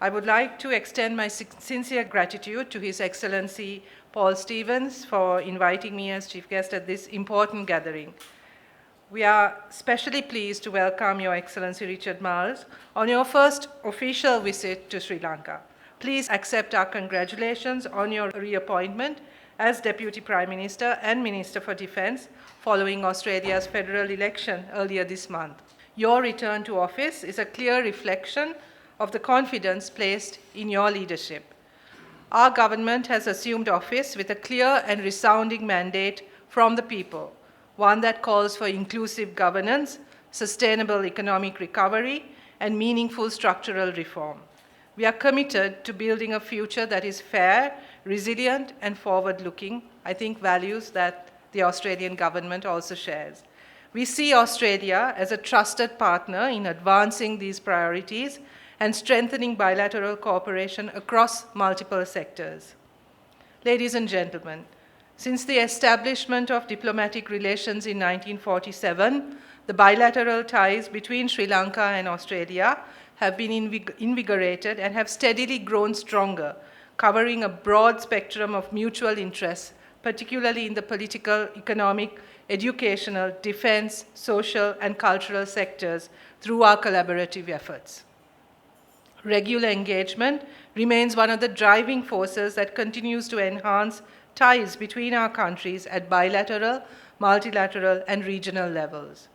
I would like to extend my sincere gratitude to His Excellency Paul Stevens for inviting me as chief guest at this important gathering. We are especially pleased to welcome Your Excellency Richard Marles on your first official visit to Sri Lanka. Please accept our congratulations on your reappointment as Deputy Prime Minister and Minister for Defence following Australia's federal election earlier this month. Your return to office is a clear reflection of the confidence placed in your leadership. Our government has assumed office with a clear and resounding mandate from the people, one that calls for inclusive governance, sustainable economic recovery, and meaningful structural reform. We are committed to building a future that is fair, resilient, and forward-looking, I think values that the Australian government also shares. We see Australia as a trusted partner in advancing these priorities and strengthening bilateral cooperation across multiple sectors. Ladies and gentlemen, since the establishment of diplomatic relations in 1947, the bilateral ties between Sri Lanka and Australia have been invigorated and have steadily grown stronger, covering a broad spectrum of mutual interests, particularly in the political, economic, educational, defense, social, and cultural sectors through our collaborative efforts. Regular engagement remains one of the driving forces that continues to enhance ties between our countries at bilateral, multilateral, and regional levels.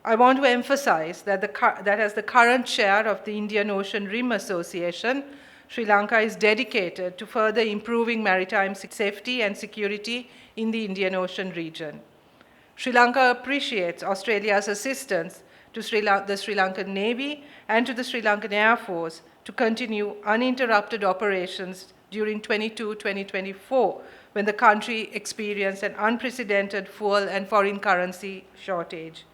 I want to emphasize that as the current chair of the Indian Ocean Rim Association, Sri Lanka is dedicated to further improving maritime safety and security in the Indian Ocean region. Sri Lanka appreciates Australia's assistance to the Sri Lankan Navy and to the Sri Lankan Air Force to continue uninterrupted operations during 2022-2024, when the country experienced an unprecedented fuel and foreign currency shortage.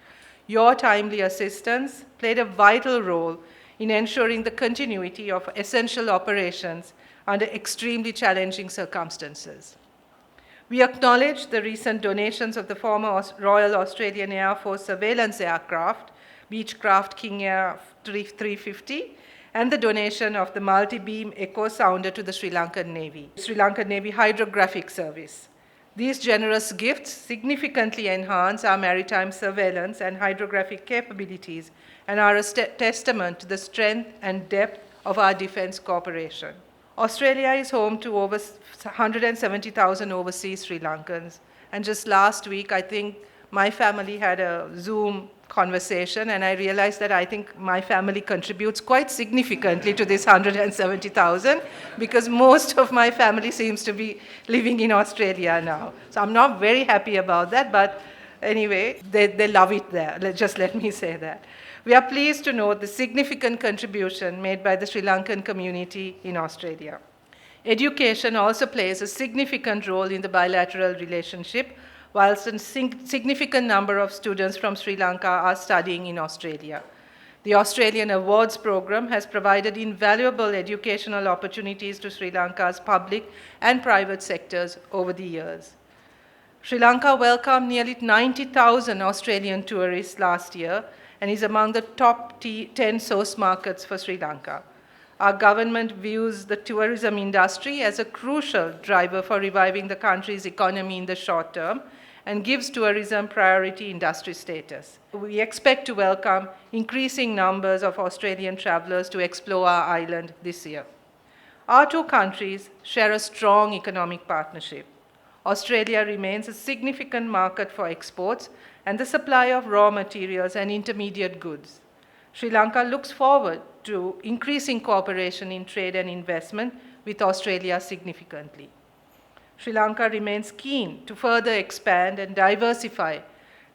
Your timely assistance played a vital role in ensuring the continuity of essential operations under extremely challenging circumstances. We acknowledge the recent donations of the former Royal Australian Air Force surveillance aircraft, Beechcraft King Air 350, and the donation of the multi-beam echo sounder to the Sri Lankan Navy, Sri Lankan Navy Hydrographic Service. These generous gifts significantly enhance our maritime surveillance and hydrographic capabilities and are a testament to the strength and depth of our defense cooperation. Australia is home to over 170,000 overseas Sri Lankans. And just last week, I think my family had a Zoom conversation, and I realized that I think my family contributes quite significantly to this 170,000, because most of my family seems to be living in Australia now. So I'm not very happy about that, but anyway, they love it there. Just let me say that. We are pleased to note the significant contribution made by the Sri Lankan community in Australia. Education also plays a significant role in the bilateral relationship, whilst a significant number of students from Sri Lanka are studying in Australia. The Australian Awards Program has provided invaluable educational opportunities to Sri Lanka's public and private sectors over the years. Sri Lanka welcomed nearly 90,000 Australian tourists last year and is among the top 10 source markets for Sri Lanka. Our government views the tourism industry as a crucial driver for reviving the country's economy in the short term and gives tourism priority industry status. We expect to welcome increasing numbers of Australian travelers to explore our island this year. Our two countries share a strong economic partnership. Australia remains a significant market for exports and the supply of raw materials and intermediate goods. Sri Lanka looks forward to increasing cooperation in trade and investment with Australia significantly. Sri Lanka remains keen to further expand and diversify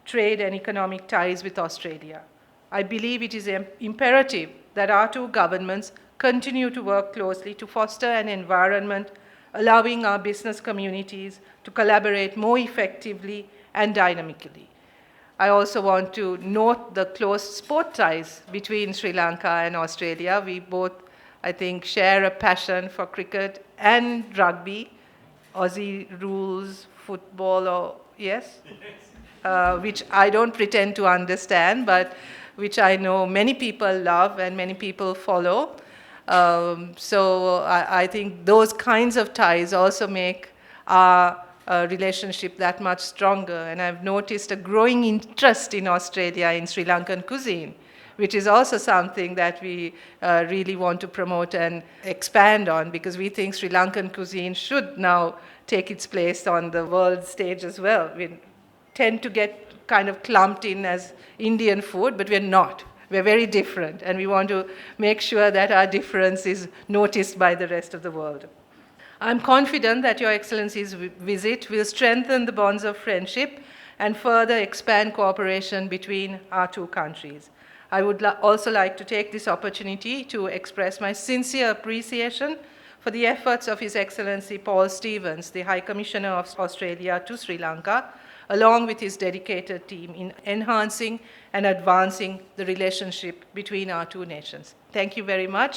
trade and economic ties with Australia. I believe it is imperative that our two governments continue to work closely to foster an environment allowing our business communities to collaborate more effectively and dynamically. I also want to note the close sport ties between Sri Lanka and Australia. We both, I think, share a passion for cricket and rugby, Aussie rules, football, yes? Which I don't pretend to understand, but which I know many people love and many people follow. I think those kinds of ties also make our relationship that much stronger. And I've noticed a growing interest in Australia in Sri Lankan cuisine, which is also something that we really want to promote and expand on, because we think Sri Lankan cuisine should now take its place on the world stage as well. We tend to get kind of clumped in as Indian food, but we're not. We're very different, and we want to make sure that our difference is noticed by the rest of the world. I'm confident that Your Excellency's visit will strengthen the bonds of friendship and further expand cooperation between our two countries. I would also like to take this opportunity to express my sincere appreciation for the efforts of His Excellency Paul Stevens, the High Commissioner of Australia to Sri Lanka, along with his dedicated team in enhancing and advancing the relationship between our two nations. Thank you very much.